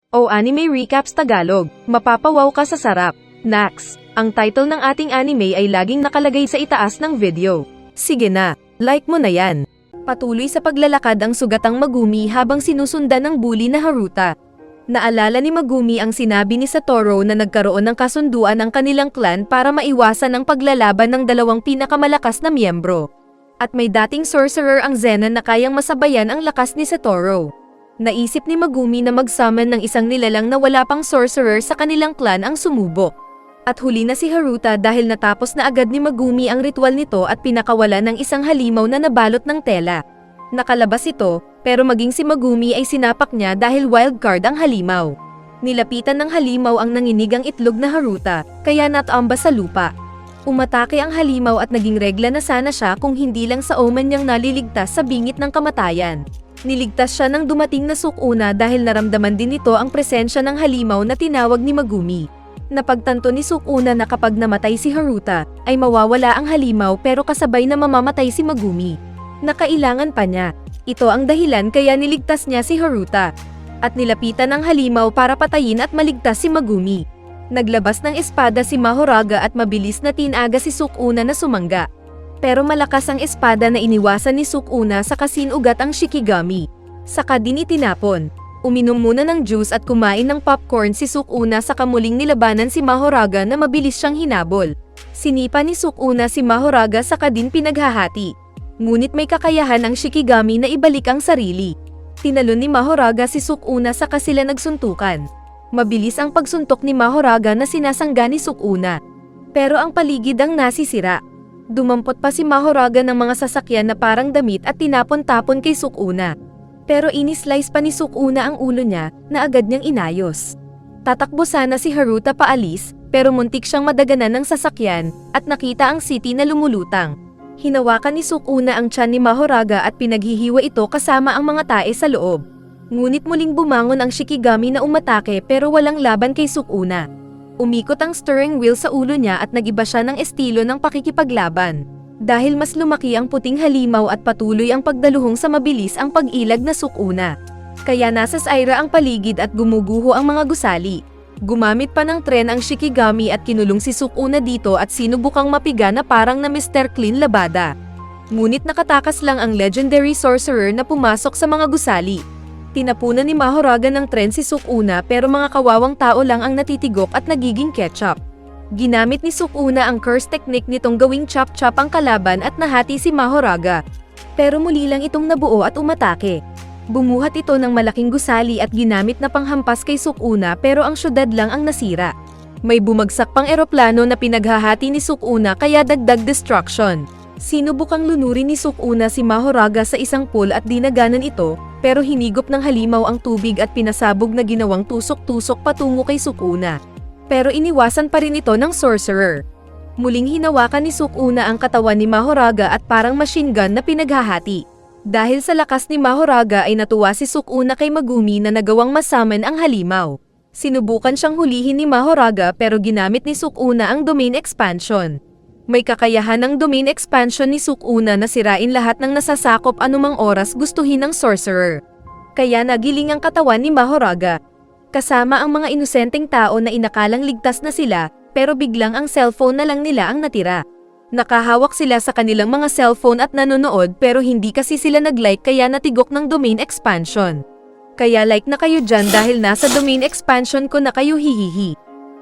O Anime Recaps Tagalog, mapapawaw ka sa sarap. Nax, ang title ng ating anime ay laging nakalagay sa itaas ng video. Sige na, like mo na yan. Patuloy sa paglalakad ang sugatang Megumi habang sinusundan ng bully na Haruta. Naalala ni Megumi ang sinabi ni Satoru na nagkaroon ng kasunduan ang kanilang clan para maiwasan ang paglalaban ng dalawang pinakamalakas na miyembro. At may dating sorcerer ang Zenan na kayang masabayan ang lakas ni Satoru. Naisip ni Megumi na mag-summon ng isang nilalang na wala pang sorcerer sa kanilang clan ang sumubok. At huli na si Haruta dahil natapos na agad ni Megumi ang ritual nito at pinakawala ng isang halimaw na nabalot ng tela. Nakalabas ito, pero maging si Megumi ay sinapak niya dahil wildcard ang halimaw. Nilapitan ng halimaw ang nanginig ang itlog na Haruta, kaya natambas sa lupa. Umatake ang halimaw at naging regla na sana siya kung hindi lang sa omen niyang naliligtas sa bingit ng kamatayan. Niligtas siya ng dumating na Sukuna dahil naramdaman din nito ang presensya ng halimaw na tinawag ni Megumi. Napagtanto ni Sukuna na kapag namatay si Haruta, ay mawawala ang halimaw pero kasabay na mamamatay si Megumi. Nakailangan pa niya. Ito ang dahilan kaya niligtas niya si Haruta. At nilapitan ng halimaw para patayin at maligtas si Megumi. Naglabas ng espada si Mahoraga at mabilis na tinaga si Sukuna na sumangga. Pero malakas ang espada na iniwasan ni Sukuna sa kasinugat ang Shikigami. Saka din itinapon. Uminom muna ng juice at kumain ng popcorn si Sukuna sa kamuling nilabanan si Mahoraga na mabilis siyang hinabol. Sinipa ni Sukuna si Mahoraga saka din pinaghahati. Ngunit may kakayahan ang Shikigami na ibalik ang sarili. Tinalon ni Mahoraga si Sukuna saka sila nagsuntukan. Mabilis ang pagsuntok ni Mahoraga na sinasangga ni Sukuna. Pero ang paligid ang nasisira. Dumampot pa si Mahoraga ng mga sasakyan na parang damit at tinapon-tapon kay Sukuna. Pero inislice pa ni Sukuna ang ulo niya na agad niyang inayos. Tatakbo sana si Haruta paalis pero muntik siyang madaganan ng sasakyan at nakita ang city na lumulutang. Hinawakan ni Sukuna ang tiyan ni Mahoraga at pinaghihiwa ito kasama ang mga tae sa loob. Ngunit muling bumangon ang Shikigami na umatake pero walang laban kay Sukuna. Umikot ang steering wheel sa ulo niya at nagiba siya ng estilo ng pakikipaglaban. Dahil mas lumaki ang puting halimaw at patuloy ang pagdaluhong sa mabilis ang pag-ilag na Sukuna. Kaya nasa saira ang paligid at gumuguho ang mga gusali. Gumamit pa ng tren ang Shikigami at kinulong si Sukuna dito at sinubukang mapiga na parang na Mr. Clean Labada. Ngunit nakatakas lang ang legendary sorcerer na pumasok sa mga gusali. Tinapunan ni Mahoraga ng tren si Sukuna pero mga kawawang tao lang ang natitigok at nagiging ketchup. Ginamit ni Sukuna ang curse technique nitong gawing chop-chop ang kalaban at nahati si Mahoraga. Pero muli lang itong nabuo at umatake. Bumuhat ito ng malaking gusali at ginamit na panghampas kay Sukuna pero ang syudad lang ang nasira. May bumagsak pang eroplano na pinaghahati ni Sukuna kaya dagdag destruction. Sinubukang lunurin ni Sukuna si Mahoraga sa isang pool at dinaganan ito, pero hinigop ng halimaw ang tubig at pinasabog na ginawang tusok-tusok patungo kay Sukuna. Pero iniwasan pa rin ito ng sorcerer. Muling hinawakan ni Sukuna ang katawan ni Mahoraga at parang machine gun na pinaghahati. Dahil sa lakas ni Mahoraga ay natuwa si Sukuna kay Megumi na nagawang masaman ang halimaw. Sinubukan siyang hulihin ni Mahoraga pero ginamit ni Sukuna ang domain expansion. May kakayahan ng domain expansion ni Sukuna na sirain lahat ng nasasakop anumang oras gustuhin ng sorcerer. Kaya nagiling ang katawan ni Mahoraga. Kasama ang mga inosenteng tao na inakalang ligtas na sila, pero biglang ang cellphone na lang nila ang natira. Nakahawak sila sa kanilang mga cellphone at nanonood pero hindi kasi sila nag-like kaya natigok ng domain expansion. Kaya like na kayo dyan dahil nasa domain expansion ko na kayo hihihi.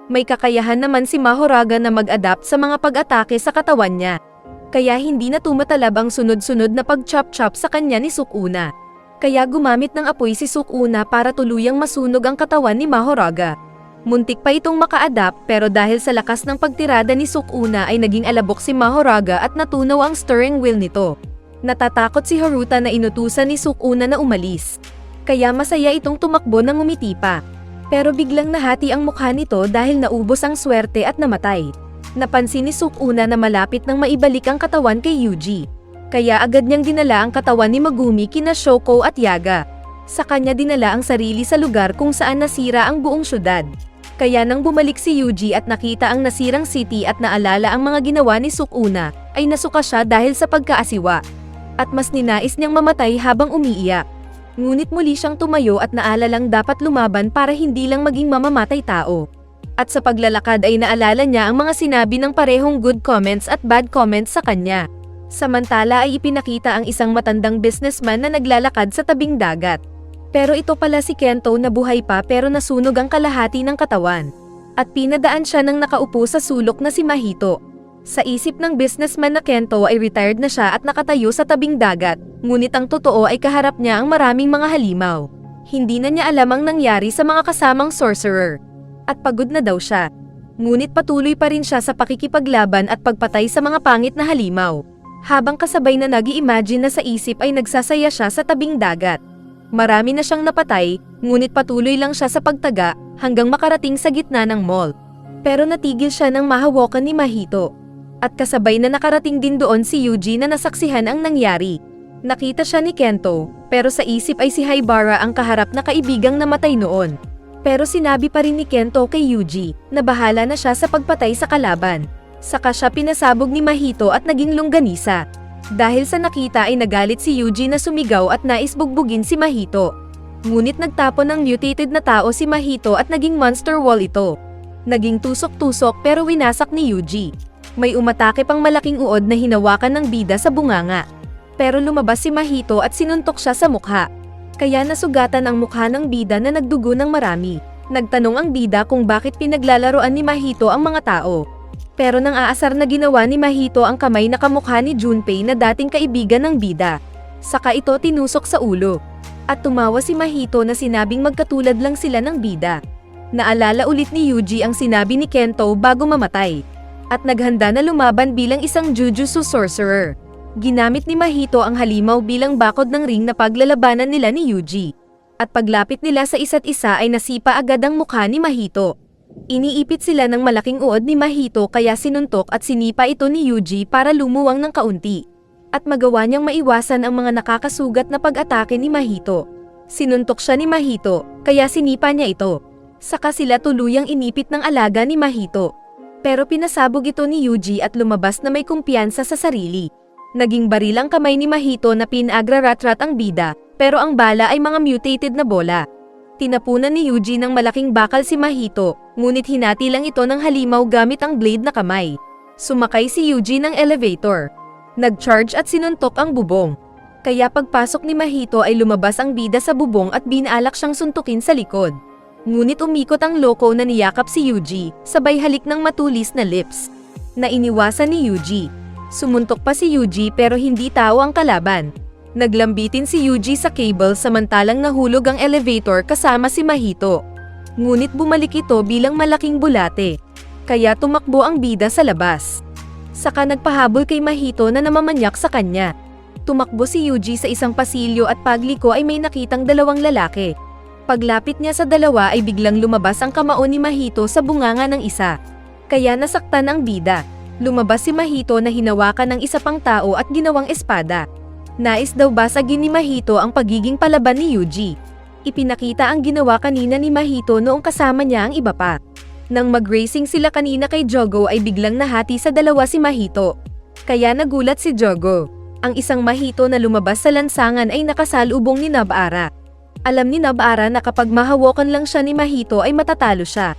May kakayahan naman si Mahoraga na mag-adapt sa mga pag-atake sa katawan niya. Kaya hindi na tumatalab ang sunod-sunod na pag-chop-chop sa kanya ni Sukuna. Kaya gumamit ng apoy si Sukuna para tuluyang masunog ang katawan ni Mahoraga. Muntik pa itong maka-adapt pero dahil sa lakas ng pagtirada ni Sukuna ay naging alabok si Mahoraga at natunaw ang steering wheel nito. Natatakot si Haruta na inutusan ni Sukuna na umalis. Kaya masaya itong tumakbo nang umiti pa. Pero biglang nahati ang mukha nito dahil naubos ang swerte at namatay. Napansin ni Sukuna na malapit nang maibalik ang katawan kay Yuji. Kaya agad niyang dinala ang katawan ni Megumi kina Shoko at Yaga. Sa kanya dinala ang sarili sa lugar kung saan nasira ang buong syudad. Kaya nang bumalik si Yuji at nakita ang nasirang city at naalala ang mga ginawa ni Sukuna, ay nasuka siya dahil sa pagkaasiwa. At mas ninais niyang mamatay habang umiiyak. Ngunit muli siyang tumayo at naalalang dapat lumaban para hindi lang maging mamamatay tao. At sa paglalakad ay naalala niya ang mga sinabi ng parehong good comments at bad comments sa kanya. Samantala ay ipinakita ang isang matandang businessman na naglalakad sa tabing dagat. Pero ito pala si Kento na buhay pa pero nasunog ang kalahati ng katawan. At pinadaan siya ng nakaupo sa sulok na si Mahito. Sa isip ng businessman na Kento ay retired na siya at nakatayo sa tabing dagat, ngunit ang totoo ay kaharap niya ang maraming mga halimaw. Hindi na niya alam ang nangyari sa mga kasamang sorcerer. At pagod na daw siya. Ngunit patuloy pa rin siya sa pakikipaglaban at pagpatay sa mga pangit na halimaw. Habang kasabay na nag-i-imagine na sa isip ay nagsasaya siya sa tabing dagat. Marami na siyang napatay, ngunit patuloy lang siya sa pagtaga hanggang makarating sa gitna ng mall. Pero natigil siya nang mahawakan ni Mahito. At kasabay na nakarating din doon si Yuji na nasaksihan ang nangyari. Nakita siya ni Kento, pero sa isip ay si Haibara ang kaharap na kaibigang namatay noon. Pero sinabi pa rin ni Kento kay Yuji na bahala na siya sa pagpatay sa kalaban. Saka siya pinasabog ni Mahito at naging longganisa. Dahil sa nakita ay nagalit si Yuji na sumigaw at nais bugbugin si Mahito. Ngunit nagtapon ng mutated na tao si Mahito at naging monster wall ito. Naging tusok-tusok pero winasak ni Yuji. May umatake pang malaking uod na hinawakan ng bida sa bunganga. Pero lumabas si Mahito at sinuntok siya sa mukha. Kaya nasugatan ang mukha ng bida na nagdugo ng marami. Nagtanong ang bida kung bakit pinaglalaroan ni Mahito ang mga tao. Pero nang aasar na ginawa ni Mahito ang kamay na kamukha ni Junpei na dating kaibigan ng bida. Saka ito tinusok sa ulo. At tumawa si Mahito na sinabing magkatulad lang sila ng bida. Naalala ulit ni Yuji ang sinabi ni Kento bago mamatay. At naghanda na lumaban bilang isang Jujutsu sorcerer. Ginamit ni Mahito ang halimaw bilang bakod ng ring na paglalabanan nila ni Yuji. At paglapit nila sa isa't isa ay nasipa agad ang mukha ni Mahito. Iniipit sila ng malaking uod ni Mahito kaya sinuntok at sinipa ito ni Yuji para lumuwang ng kaunti. At magawa niyang maiwasan ang mga nakakasugat na pag-atake ni Mahito. Sinuntok siya ni Mahito, kaya sinipa niya ito. Saka sila tuluyang inipit ng alaga ni Mahito. Pero pinasabog ito ni Yuji at lumabas na may kumpiyansa sa sarili. Naging barilang kamay ni Mahito na pinagraratrat ang bida, pero ang bala ay mga mutated na bola. Tinapunan ni Yuji ng malaking bakal si Mahito, ngunit hinati lang ito ng halimaw gamit ang blade na kamay. Sumakay si Yuji ng elevator. Nag-charge at sinuntok ang bubong. Kaya pagpasok ni Mahito ay lumabas ang bida sa bubong at binalak siyang suntukin sa likod. Ngunit umikot ang loko na niyakap si Yuji, sabay halik ng matulis na lips. Na iniwasan ni Yuji. Sumuntok pa si Yuji pero hindi tao ang kalaban. Naglambitin si Yuji sa cable samantalang nahulog ang elevator kasama si Mahito. Ngunit bumalik ito bilang malaking bulate. Kaya tumakbo ang bida sa labas. Saka nagpahabol kay Mahito na namamanyak sa kanya. Tumakbo si Yuji sa isang pasilyo at pagliko ay may nakitang dalawang lalaki. Paglapit niya sa dalawa ay biglang lumabas ang kamao ni Mahito sa bunganga ng isa. Kaya nasaktan ang bida. Lumabas si Mahito na hinawakan ng isa pang tao at ginawang espada. Nais daw basagin ni Mahito ang pagiging palaban ni Yuji. Ipinakita ang ginawa kanina ni Mahito noong kasama niya ang iba pa. Nang mag-racing sila kanina kay Jogo ay biglang nahati sa dalawa si Mahito. Kaya nagulat si Jogo. Ang isang Mahito na lumabas sa lansangan ay nakasalubong ni Nobara. Alam ni Nobara na kapag mahawakan lang siya ni Mahito ay matatalo siya.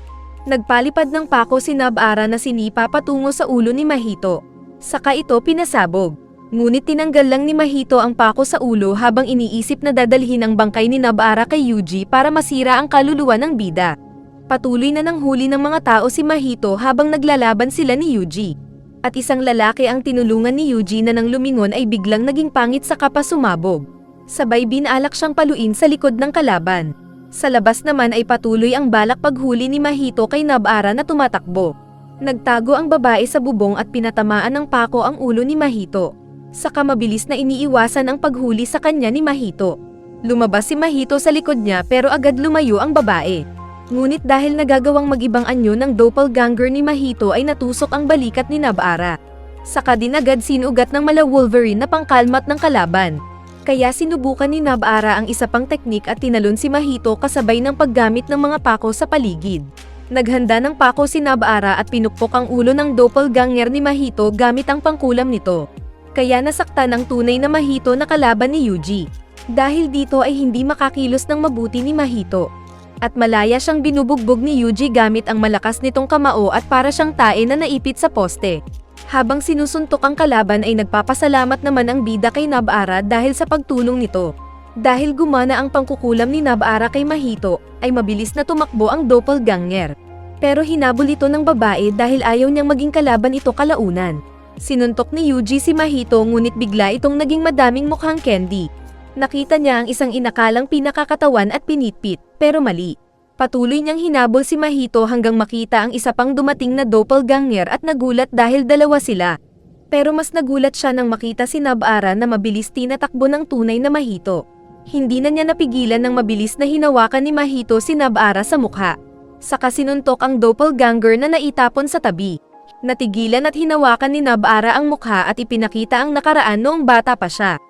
Nagpalipad ng pako si Nobara na sinipa patungo sa ulo ni Mahito. Saka ito pinasabog. Ngunit tinanggal lang ni Mahito ang pako sa ulo habang iniisip na dadalhin ang bangkay ni Nobara kay Yuji para masira ang kaluluwa ng bida. Patuloy na nang huli ng mga tao si Mahito habang naglalaban sila ni Yuji. At isang lalaki ang tinulungan ni Yuji na nang lumingon ay biglang naging pangit sa kapasumabog. Sabay binalak siyang paluin sa likod ng kalaban. Sa labas naman ay patuloy ang balak paghuli ni Mahito kay Nobara na tumatakbo. Nagtago ang babae sa bubong at pinatamaan ng pako ang ulo ni Mahito. Saka mabilis na iniiwasan ang paghuli sa kanya ni Mahito. Lumabas si Mahito sa likod niya pero agad lumayo ang babae. Ngunit dahil nagagawang mag-ibang anyo ng doppelganger ni Mahito ay natusok ang balikat ni Nobara. Saka din agad sinugat ng mala Wolverine na pangkalmat ng kalaban. Kaya sinubukan ni Nobara ang isa pang teknik at tinalon si Mahito kasabay ng paggamit ng mga pako sa paligid. Naghanda ng pako si Nobara at pinukpok ang ulo ng doppelganger ni Mahito gamit ang pangkulam nito. Kaya nasaktan ang tunay na Mahito na kalaban ni Yuji. Dahil dito ay hindi makakilos ng mabuti ni Mahito. At malaya siyang binubugbog ni Yuji gamit ang malakas nitong kamao at para siyang tae na naipit sa poste. Habang sinusuntok ang kalaban ay nagpapasalamat naman ang bida kay Nobara dahil sa pagtulong nito. Dahil gumana ang pangkukulam ni Nobara kay Mahito, ay mabilis na tumakbo ang doppelganger. Pero hinabol ito ng babae dahil ayaw niyang maging kalaban ito kalaunan. Sinuntok ni Yuji si Mahito ngunit bigla itong naging madaming mukhang candy. Nakita niya ang isang inakalang pinakakatawan at pinitpit, pero mali. Patuloy niyang hinabol si Mahito hanggang makita ang isa pang dumating na doppelganger at nagulat dahil dalawa sila. Pero mas nagulat siya nang makita si Nobara na mabilis tinatakbo ng tunay na Mahito. Hindi na niya napigilan ng mabilis na hinawakan ni Mahito si Nobara sa mukha. Saka sinuntok ang doppelganger na naitapon sa tabi. Natigilan at hinawakan ni Nobara ang mukha at ipinakita ang nakaraan noong bata pa siya.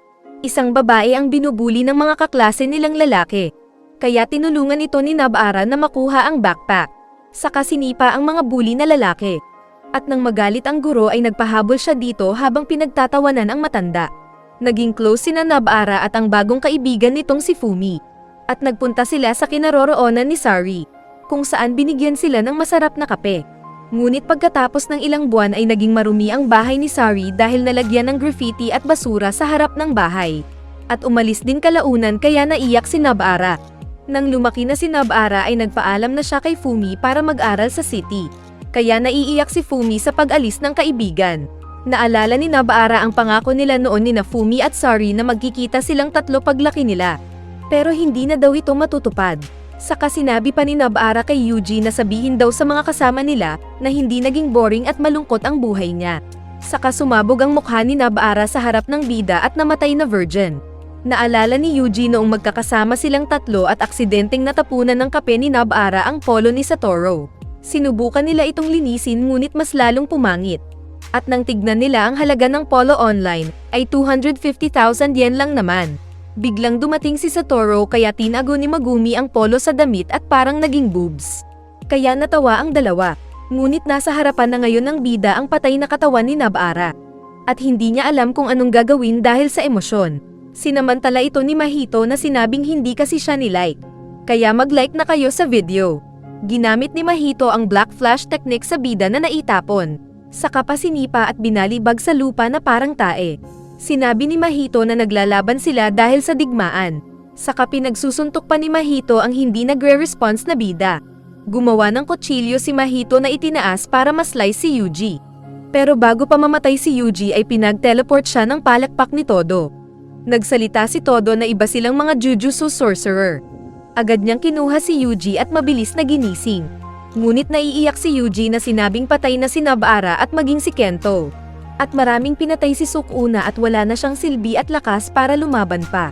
Isang babae ang binubuli ng mga kaklase nilang lalaki. Kaya tinulungan ito ni Nobara na makuha ang backpack. Saka sinipa ang mga bully na lalaki. At nang magalit ang guro ay nagpahabol siya dito habang pinagtatawanan ang matanda. Naging close sina Nobara at ang bagong kaibigan nitong si Fumi. At nagpunta sila sa kinaroroonan ni Sari, kung saan binigyan sila ng masarap na kape. Ngunit pagkatapos ng ilang buwan ay naging marumi ang bahay ni Sari dahil nalagyan ng graffiti at basura sa harap ng bahay. At umalis din kalaunan kaya naiyak si Nobara. Nang lumaki na si Nobara ay nagpaalam na siya kay Fumi para mag-aral sa city. Kaya naiiyak si Fumi sa pag-alis ng kaibigan. Naalala ni Nobara ang pangako nila noon ni Fumi at Sari na magkikita silang tatlo paglaki nila. Pero hindi na daw ito matutupad. Saka sinabi pa ni Nobara kay Yuji na sabihin daw sa mga kasama nila na hindi naging boring at malungkot ang buhay niya. Saka sumabog ang mukha ni Nobara sa harap ng bida at namatay na virgin. Naalala ni Yuji noong magkakasama silang tatlo at aksidenteng natapunan ng kape ni Nobara ang polo ni Satoru. Sinubukan nila itong linisin ngunit mas lalong pumangit. At nang tignan nila ang halaga ng polo online, ay 250,000 yen lang naman. Biglang dumating si Satoru kaya tinago ni Megumi ang polo sa damit at parang naging boobs. Kaya natawa ang dalawa. Ngunit nasa harapan na ngayon ng bida ang patay na katawan ni Nobara. At hindi niya alam kung anong gagawin dahil sa emosyon. Sinamantala ito ni Mahito na sinabing hindi kasi siya nilike. Kaya mag-like na kayo sa video. Ginamit ni Mahito ang black flash technique sa bida na naitapon. Saka pa sinipa at binalibag sa lupa na parang tae. Sinabi ni Mahito na naglalaban sila dahil sa digmaan. Saka pinagsusuntok pa ni Mahito ang hindi nagre-response na bida. Gumawa ng kutsilyo si Mahito na itinaas para ma-slice si Yuji. Pero bago pa mamatay si Yuji ay pinag-teleport siya ng palakpak ni Todo. Nagsalita si Todo na iba silang mga Jujutsu sorcerer. Agad niyang kinuha si Yuji at mabilis na ginising. Ngunit naiiyak si Yuji na sinabing patay na si Nobara at maging si Kento. At maraming pinatay si Sukuna at wala na siyang silbi at lakas para lumaban pa.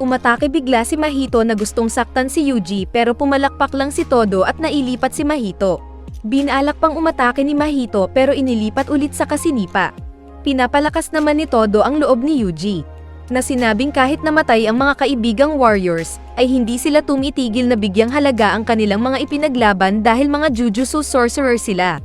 Umatake bigla si Mahito na gustong saktan si Yuji pero pumalakpak lang si Todo at nailipat si Mahito. Binalak pang umatake ni Mahito pero inilipat ulit sa kasinipa. Pinapalakas naman ni Todo ang loob ni Yuji. Na sinabing kahit namatay ang mga kaibigang warriors, ay hindi sila tumitigil na bigyang halaga ang kanilang mga ipinaglaban dahil mga Jujutsu sorcerer sila.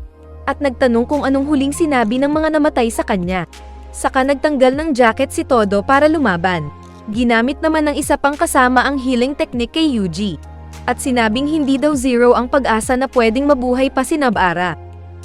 At nagtanong kung anong huling sinabi ng mga namatay sa kanya. Saka nagtanggal ng jacket si Todo para lumaban. Ginamit naman ng isa pang kasama ang healing technique kay Yuji. At sinabing hindi daw zero ang pag-asa na pwedeng mabuhay pa si Nobara.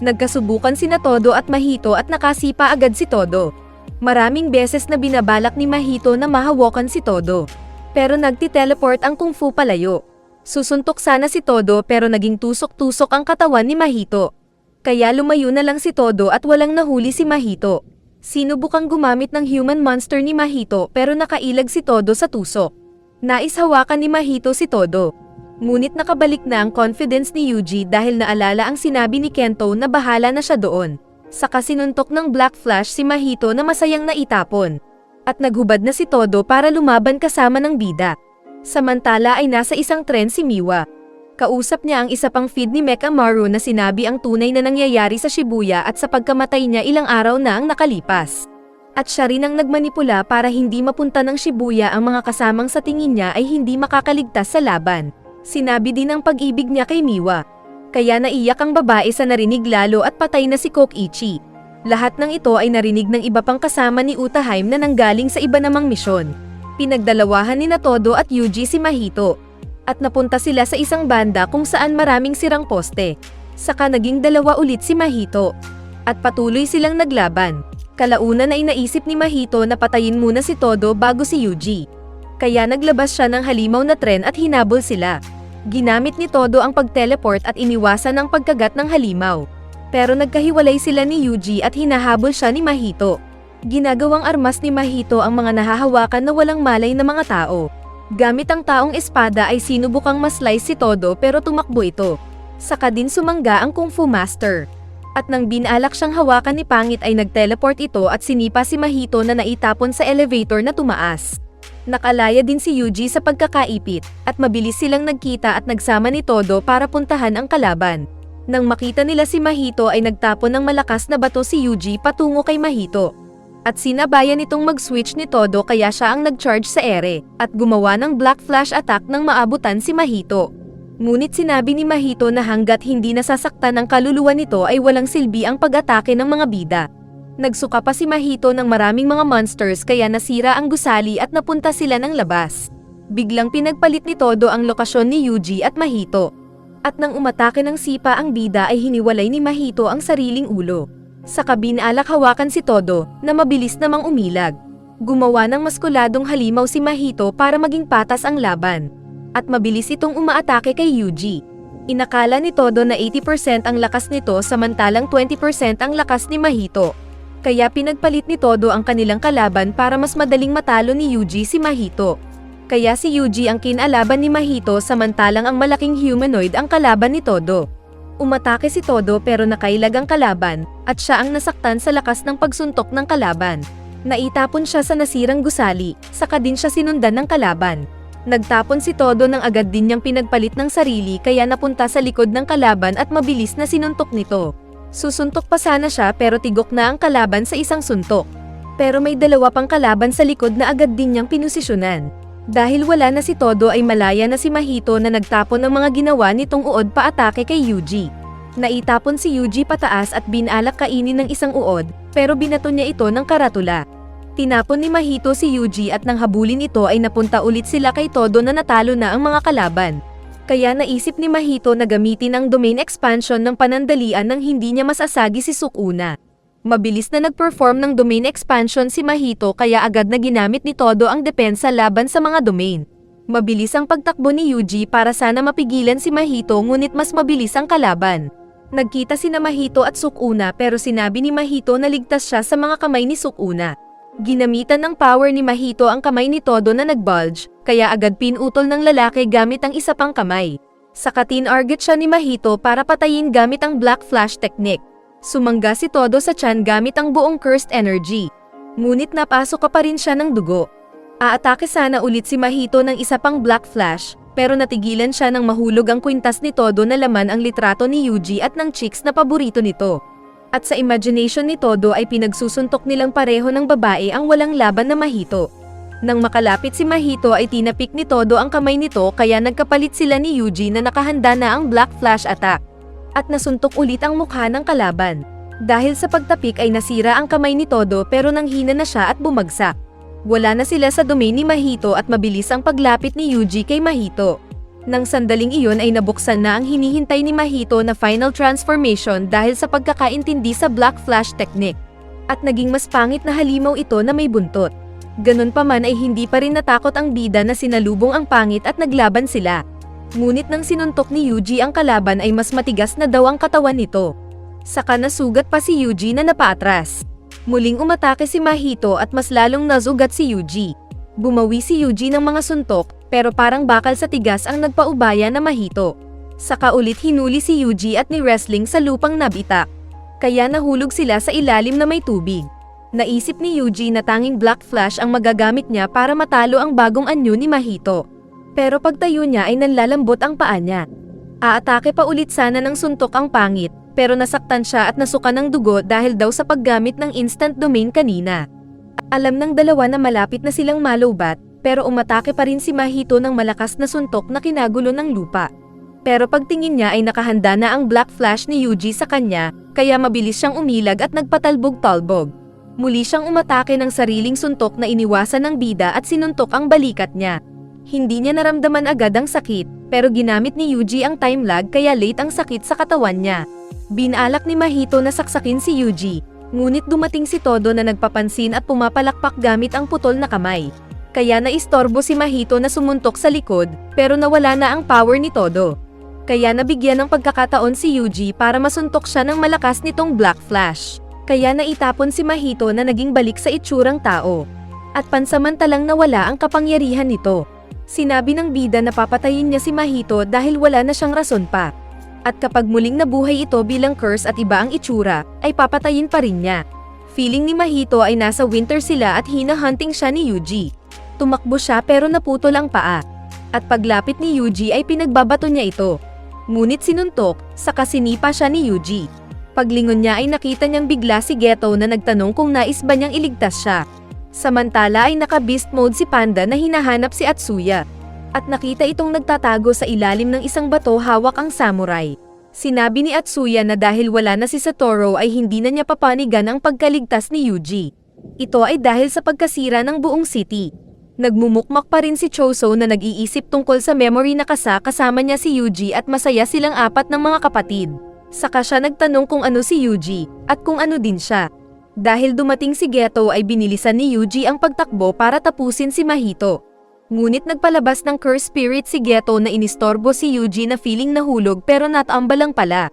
Nagkasubukan sina Todo at Mahito at nakasipa agad si Todo. Maraming beses na binabalak ni Mahito na mahawakan si Todo. Pero nagti-teleport ang kung fu palayo. Susuntok sana si Todo pero naging tusok-tusok ang katawan ni Mahito. Kaya lumayo na lang si Todo at walang nahuli si Mahito. Sinubukang gumamit ng human monster ni Mahito pero nakailag si Todo sa tusok. Nais hawakan ni Mahito si Todo. Ngunit nakabalik na ang confidence ni Yuji dahil naalala ang sinabi ni Kento na bahala na siya doon. Saka sinuntok ng Black Flash si Mahito na masayang naitapon. At naghubad na si Todo para lumaban kasama ng bida. Samantala ay nasa isang tren si Miwa. Kausap niya ang isa pang feed ni Mekamaru na sinabi ang tunay na nangyayari sa Shibuya at sa pagkamatay niya ilang araw na ang nakalipas. At siya rin ang nagmanipula para hindi mapunta ng Shibuya ang mga kasamang sa tingin niya ay hindi makakaligtas sa laban. Sinabi din ang pag-ibig niya kay Miwa. Kaya naiyak ang babae sa narinig lalo at patay na si Kokichi. Lahat ng ito ay narinig ng iba pang kasama ni Utaheim na nanggaling sa iba namang misyon. Pinagdalawahan ni Todo at Yuji si Mahito. At napunta sila sa isang banda kung saan maraming sirang poste. Saka naging dalawa ulit si Mahito. At patuloy silang naglaban. Kalaunan ay naisip ni Mahito na patayin muna si Todo bago si Yuji. Kaya naglabas siya ng halimaw na tren at hinabol sila. Ginamit ni Todo ang pag-teleport at iniwasan ang pagkagat ng halimaw. Pero nagkahiwalay sila ni Yuji at hinahabol siya ni Mahito. Ginagawang armas ni Mahito ang mga nahahawakan na walang malay na mga tao. Gamit ang taong espada ay sinubukang ma-slice si Todo pero tumakbo ito. Saka din sumangga ang Kung Fu Master. At nang binalak siyang hawakan ni Pangit ay nag-teleport ito at sinipa si Mahito na naitapon sa elevator na tumaas. Nakalaya din si Yuji sa pagkakaipit, at mabilis silang nagkita at nagsama ni Todo para puntahan ang kalaban. Nang makita nila si Mahito ay nagtapon ng malakas na bato si Yuji patungo kay Mahito. At sinabayan nitong mag-switch ni Todo kaya siya ang nag-charge sa ere, at gumawa ng Black Flash attack nang maabutan si Mahito. Ngunit sinabi ni Mahito na hanggat hindi nasasaktan ang kaluluwa nito ay walang silbi ang pag-atake ng mga bida. Nagsuka pa si Mahito ng maraming mga monsters kaya nasira ang gusali at napunta sila ng labas. Biglang pinagpalit ni Todo ang lokasyon ni Yuji at Mahito. At nang umatake ng sipa ang bida ay hiniwalay ni Mahito ang sariling ulo. Sa kabinalak hawakan si Todo na mabilis namang umilag. Gumawa ng maskuladong halimaw si Mahito para maging patas ang laban. At mabilis itong umaatake kay Yuji. Inakala ni Todo na 80% ang lakas nito samantalang 20% ang lakas ni Mahito. Kaya pinagpalit ni Todo ang kanilang kalaban para mas madaling matalo ni Yuji si Mahito. Kaya si Yuji ang kinalaban ni Mahito samantalang ang malaking humanoid ang kalaban ni Todo. Umatake si Todo pero nakailag ang kalaban, at siya ang nasaktan sa lakas ng pagsuntok ng kalaban. Naitapon siya sa nasirang gusali, saka din siya sinundan ng kalaban. Nagtapon si Todo nang agad din niyang pinagpalit ng sarili kaya napunta sa likod ng kalaban at mabilis na sinuntok nito. Susuntok pa sana siya pero tigok na ang kalaban sa isang suntok. Pero may dalawa pang kalaban sa likod na agad din niyang pinusisyonan. Dahil wala na si Todo ay malaya na si Mahito na nagtapon ng mga ginawa nitong uod paatake kay Yuji. Naitapon si Yuji pataas at binalak kainin ng isang uod, pero binato niya ito ng karatula. Tinapon ni Mahito si Yuji at nang habulin ito ay napunta ulit sila kay Todo na natalo na ang mga kalaban. Kaya naisip ni Mahito na gamitin ang domain expansion ng panandalian nang hindi niya masasagi si Sukuna. Mabilis na nag-perform ng domain expansion si Mahito kaya agad na ginamit ni Todo ang depensa laban sa mga domain. Mabilis ang pagtakbo ni Yuji para sana mapigilan si Mahito ngunit mas mabilis ang kalaban. Nagkita sina Mahito at Sukuna pero sinabi ni Mahito na ligtas siya sa mga kamay ni Sukuna. Ginamitan ng power ni Mahito ang kamay ni Todo na nag-bulge, kaya agad pinutol ng lalaki gamit ang isa pang kamay. Saka tin-arget siya ni Mahito para patayin gamit ang Black Flash technique. Sumangga si Todo sa tiyan gamit ang buong cursed energy. Ngunit napasok pa rin siya ng dugo. Aatake sana ulit si Mahito ng isa pang Black Flash, pero natigilan siya nang mahulog ang kwintas ni Todo na laman ang litrato ni Yuji at ng chicks na paborito nito. At sa imagination ni Todo ay pinagsusuntok nilang pareho ng babae ang walang laban na Mahito. Nang makalapit si Mahito ay tinapik ni Todo ang kamay nito kaya nagkapalit sila ni Yuji na nakahanda na ang Black Flash attack. At nasuntok ulit ang mukha ng kalaban. Dahil sa pagtapik ay nasira ang kamay ni Todo pero nanghina na siya at bumagsak. Wala na sila sa domain ni Mahito at mabilis ang paglapit ni Yuji kay Mahito. Nang sandaling iyon ay nabuksan na ang hinihintay ni Mahito na final transformation dahil sa pagkakaintindi sa Black Flash technique. At naging mas pangit na halimaw ito na may buntot. Ganun pa man ay hindi pa rin natakot ang bida na sinalubong ang pangit at naglaban sila. Ngunit nang sinuntok ni Yuji ang kalaban ay mas matigas na daw ang katawan nito. Saka nasugat pa si Yuji na napaatras. Muling umatake si Mahito at mas lalong nasugat si Yuji. Bumawi si Yuji ng mga suntok, pero parang bakal sa tigas ang nagpaubaya na Mahito. Saka ulit hinuli si Yuji at ni-wrestling sa lupang nabitak. Kaya nahulog sila sa ilalim na may tubig. Naisip ni Yuji na tanging Black Flash ang magagamit niya para matalo ang bagong anyo ni Mahito. Pero pagtayo niya ay nanlalambot ang paa niya. Aatake pa ulit sana ng suntok ang pangit, pero nasaktan siya at nasuka ng dugo dahil daw sa paggamit ng instant domain kanina. Alam ng dalawa na malapit na silang malowbat, pero umatake pa rin si Mahito ng malakas na suntok na kinagulo ng lupa. Pero pagtingin niya ay nakahanda na ang Black Flash ni Yuji sa kanya, kaya mabilis siyang umilag at nagpatalbog-talbog. Muli siyang umatake ng sariling suntok na iniwasan ng bida at sinuntok ang balikat niya. Hindi niya naramdaman agad ang sakit, pero ginamit ni Yuji ang time lag kaya late ang sakit sa katawan niya. Binalak ni Mahito na saksakin si Yuji, ngunit dumating si Todo na nagpapansin at pumapalakpak gamit ang putol na kamay. Kaya naistorbo si Mahito na sumuntok sa likod, pero nawala na ang power ni Todo. Kaya nabigyan ng pagkakataon si Yuji para masuntok siya ng malakas nitong Black Flash. Kaya naitapon si Mahito na naging balik sa itsurang tao. At pansamantalang nawala ang kapangyarihan nito. Sinabi ng bida na papatayin niya si Mahito dahil wala na siyang rason pa. At kapag muling nabuhay ito bilang curse at iba ang itsura, ay papatayin pa rin niya. Feeling ni Mahito ay nasa winter sila at hinahunting siya ni Yuji. Tumakbo siya pero naputol ang paa. At paglapit ni Yuji ay pinagbabato niya ito. Ngunit sinuntok, saka sinipa siya ni Yuji. Paglingon niya ay nakita niyang bigla si Geto na nagtanong kung nais ba niyang iligtas siya. Samantala ay naka-beast mode si Panda na hinahanap si Atsuya. At nakita itong nagtatago sa ilalim ng isang bato hawak ang samurai. Sinabi ni Atsuya na dahil wala na si Satoru ay hindi na niya papanigan ang pagkaligtas ni Yuji. Ito ay dahil sa pagkasira ng buong city. Nagmumukmak pa rin si Choso na nag-iisip tungkol sa memory na kasama niya si Yuji at masaya silang apat ng mga kapatid. Saka siya nagtanong kung ano si Yuji, at kung ano din siya. Dahil dumating si Geto ay binilisan ni Yuji ang pagtakbo para tapusin si Mahito. Ngunit nagpalabas ng curse spirit si Geto na inistorbo si Yuji na feeling nahulog pero natambal lang pala.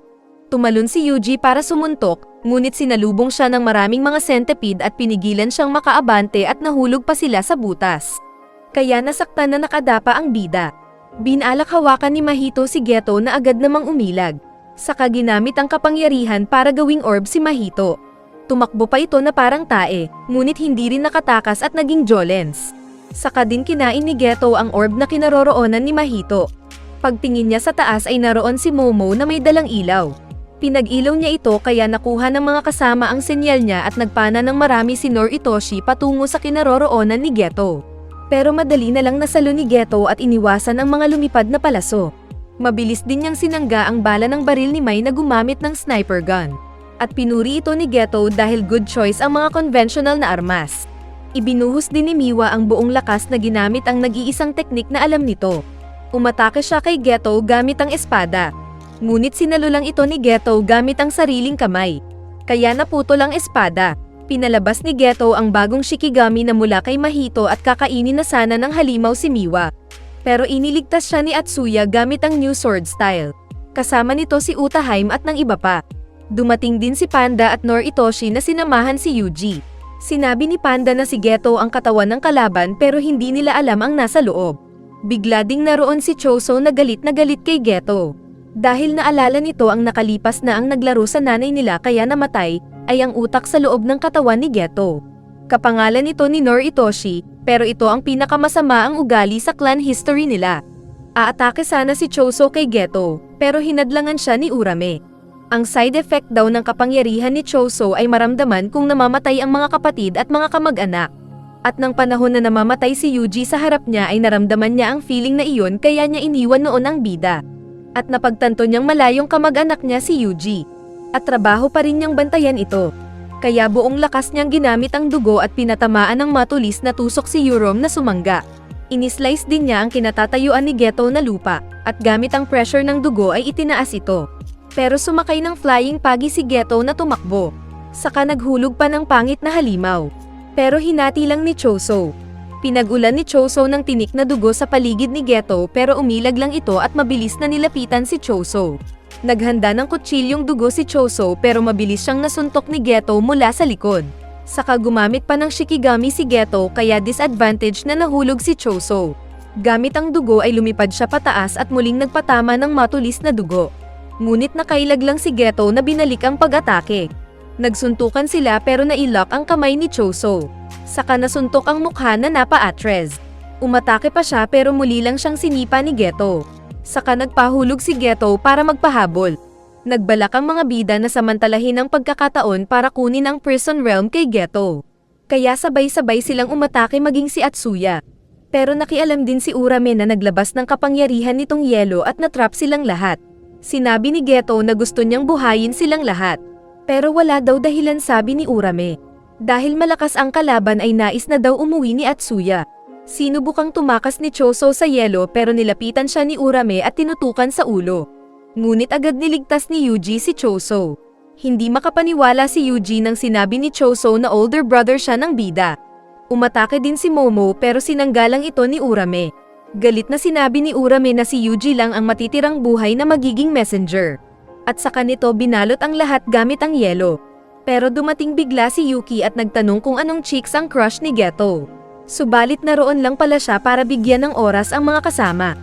Tumalon si Yuji para sumuntok, ngunit sinalubong siya ng maraming mga centipede at pinigilan siyang makaabante at nahulog pa sila sa butas. Kaya nasaktan na nakadapa ang bida. Binalak hawakan ni Mahito si Geto na agad namang umilag. Saka ginamit ang kapangyarihan para gawing orb si Mahito. Tumakbo pa ito na parang tae, ngunit hindi rin nakatakas at naging Jolens. Saka din kinain ni Geto ang orb na kinaroroonan ni Mahito. Pagtingin niya sa taas ay naroon si Momo na may dalang ilaw. Pinag-ilaw niya ito kaya nakuha ng mga kasama ang senyal niya at nagpana ng marami si Noritoshi patungo sa kinaroroonan ni Geto. Pero madali na lang nasalo ni Geto at iniwasan ang mga lumipad na palaso. Mabilis din niyang sinangga ang bala ng baril ni Mai na gumamit ng sniper gun. At pinuri ito ni Geto dahil good choice ang mga conventional na armas. Ibinuhos din ni Miwa ang buong lakas na ginamit ang nag-iisang teknik na alam nito. Umatake siya kay Geto gamit ang espada. Ngunit sinalo lang ito ni Geto gamit ang sariling kamay. Kaya naputol ang espada. Pinalabas ni Geto ang bagong Shikigami na mula kay Mahito at kakainin na sana ng halimaw si Miwa. Pero iniligtas siya ni Atsuya gamit ang new sword style. Kasama nito si Utaheim at ng iba pa. Dumating din si Panda at Noritoshi na sinamahan si Yuji. Sinabi ni Panda na si Geto ang katawan ng kalaban pero hindi nila alam ang nasa loob. Bigla ding naroon si Choso na galit kay Geto. Dahil naalala nito ang nakalipas na ang naglaro sa nanay nila kaya namatay, ay ang utak sa loob ng katawan ni Geto. Kapangalan nito ni Noritoshi, pero ito ang pinakamasama ang ugali sa clan history nila. Aatake sana si Choso kay Geto, pero hinadlangan siya ni Urame. Ang side effect daw ng kapangyarihan ni Choso ay maramdaman kung namamatay ang mga kapatid at mga kamag-anak. At nang panahon na namamatay si Yuji sa harap niya ay naramdaman niya ang feeling na iyon kaya niya iniwan noon ang bida. At napagtanto niyang malayong kamag-anak niya si Yuji. At trabaho pa rin niyang bantayan ito. Kaya buong lakas niyang ginamit ang dugo at pinatamaan ng matulis na tusok si Eurom na sumangga. Inislice din niya ang kinatatayuan ni Geto na lupa, at gamit ang pressure ng dugo ay itinaas ito. Pero sumakay ng flying pagi si Geto na tumakbo. Saka naghulog pa ng pangit na halimaw. Pero hinati lang ni Choso. Pinag-ulan ni Choso ng tinik na dugo sa paligid ni Geto pero umilag lang ito at mabilis na nilapitan si Choso. Naghanda ng kutsilyong dugo si Choso pero mabilis siyang nasuntok ni Geto mula sa likod. Saka gumamit pa ng Shikigami si Geto kaya disadvantage na nahulog si Choso. Gamit ang dugo ay lumipad siya pataas at muling nagpatama ng matulis na dugo. Ngunit nakailag lang si Geto na binalik ang pag-atake. Nagsuntukan sila pero nailock ang kamay ni Choso. Saka nasuntok ang mukha na napa-atres. Umatake pa siya pero muli lang siyang sinipa ni Geto. Saka nagpahulog si Geto para magpahabol. Nagbalak ang mga bida na samantalahin ang pagkakataon para kunin ang prison realm kay Geto. Kaya sabay-sabay silang umatake maging si Atsuya. Pero nakialam din si Urame na naglabas ng kapangyarihan nitong yelo at natrap silang lahat. Sinabi ni Geto na gusto niyang buhayin silang lahat. Pero wala daw dahilan sabi ni Urame. Dahil malakas ang kalaban ay nais na daw umuwi ni Atsuya. Sinubukang tumakas ni Choso sa yelo pero nilapitan siya ni Urame at tinutukan sa ulo. Ngunit agad niligtas ni Yuji si Choso. Hindi makapaniwala si Yuji nang sinabi ni Choso na older brother siya ng bida. Umatake din si Momo pero sinanggalang ito ni Urame. Galit na sinabi ni Urame na si Yuji lang ang matitirang buhay na magiging messenger. At saka nito binalot ang lahat gamit ang yelo. Pero dumating bigla si Yuki at nagtanong kung anong chicks ang crush ni Geto. Subalit naroon lang pala siya para bigyan ng oras ang mga kasama.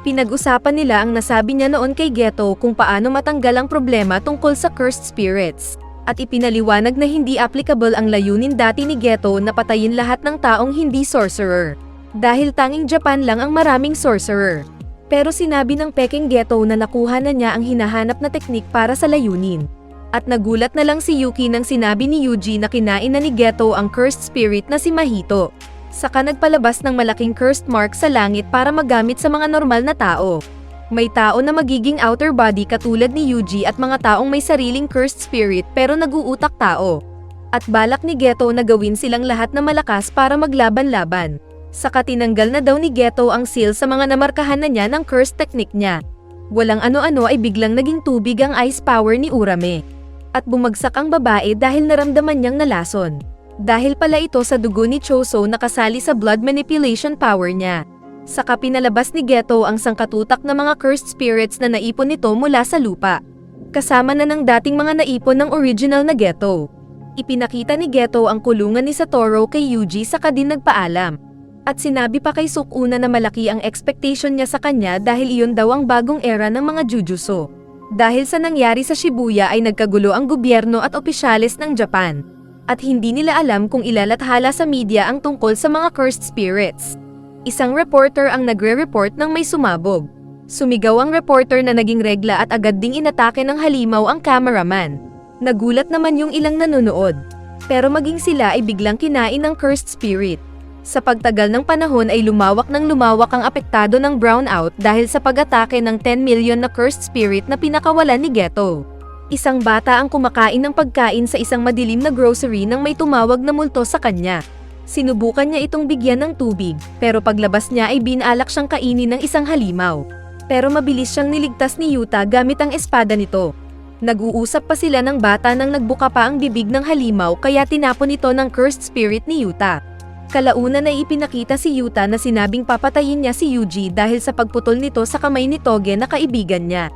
Pinag-usapan nila ang nasabi niya noon kay Geto kung paano matanggal ang problema tungkol sa cursed spirits. At ipinaliwanag na hindi applicable ang layunin dati ni Geto na patayin lahat ng taong hindi sorcerer. Dahil tanging Japan lang ang maraming sorcerer. Pero sinabi ng Peking Geto na nakuha na niya ang hinahanap na teknik para sa layunin. At nagulat na lang si Yuki nang sinabi ni Yuji na kinain na ni Geto ang cursed spirit na si Mahito. Saka nagpalabas ng malaking cursed mark sa langit para magamit sa mga normal na tao. May tao na magiging outer body katulad ni Yuji at mga taong may sariling cursed spirit pero nag-uutak tao. At balak ni Geto na gawin silang lahat na malakas para maglaban-laban. Saka tinanggal na daw ni Geto ang seal sa mga namarkahan na niya ng cursed technique niya. Walang ano-ano ay biglang naging tubig ang ice power ni Urame. At bumagsak ang babae dahil naramdaman niyang nalason. Dahil pala ito sa dugo ni Choso na kasali sa blood manipulation power niya. Saka pinalabas ni Geto ang sangkatutak na mga cursed spirits na naipon nito mula sa lupa. Kasama na ng dating mga naipon ng original na Geto. Ipinakita ni Geto ang kulungan ni Satoru kay Yuji saka din nagpaalam. At sinabi pa kay Sukuna na malaki ang expectation niya sa kanya dahil iyon daw ang bagong era ng mga Jujutsu. Dahil sa nangyari sa Shibuya ay nagkagulo ang gobyerno at opisyales ng Japan. At hindi nila alam kung ilalathala sa media ang tungkol sa mga cursed spirits. Isang reporter ang nagre-report ng may sumabog. Sumigaw ang reporter na naging regla at agad ding inatake ng halimaw ang cameraman. Nagulat naman yung ilang nanonood. Pero maging sila ay biglang kinain ng cursed spirit. Sa pagtagal ng panahon ay lumawak ang apektado ng brownout dahil sa pag-atake ng 10 million na cursed spirit na pinakawalan ni Geto. Isang bata ang kumakain ng pagkain sa isang madilim na grocery nang may tumawag na multo sa kanya. Sinubukan niya itong bigyan ng tubig, pero paglabas niya ay binalak siyang kainin ng isang halimaw. Pero mabilis siyang niligtas ni Yuta gamit ang espada nito. Nag-uusap pa sila ng bata nang nagbuka pa ang bibig ng halimaw kaya tinapon ito ng cursed spirit ni Yuta. Kalaunan ay ipinakita si Yuta na sinabing papatayin niya si Yuji dahil sa pagputol nito sa kamay ni Toge na kaibigan niya.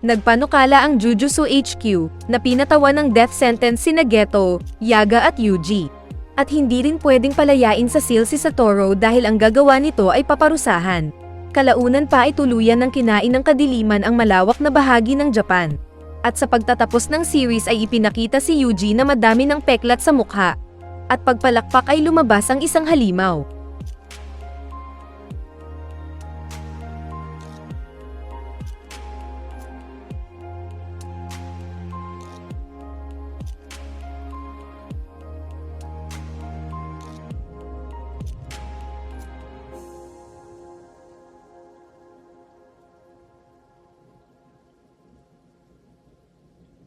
Nagpanukala ang Jujutsu HQ na pinatawan ng death sentence sina Geto, Yaga at Yuji. At hindi rin pwedeng palayain sa seal si Satoru dahil ang gagawa nito ay paparusahan. Kalaunan pa ay tuluyan ng kinain ng kadiliman ang malawak na bahagi ng Japan. At sa pagtatapos ng series ay ipinakita si Yuji na madami ng peklat sa mukha. At pagpalakpak ay lumabas ang isang halimaw.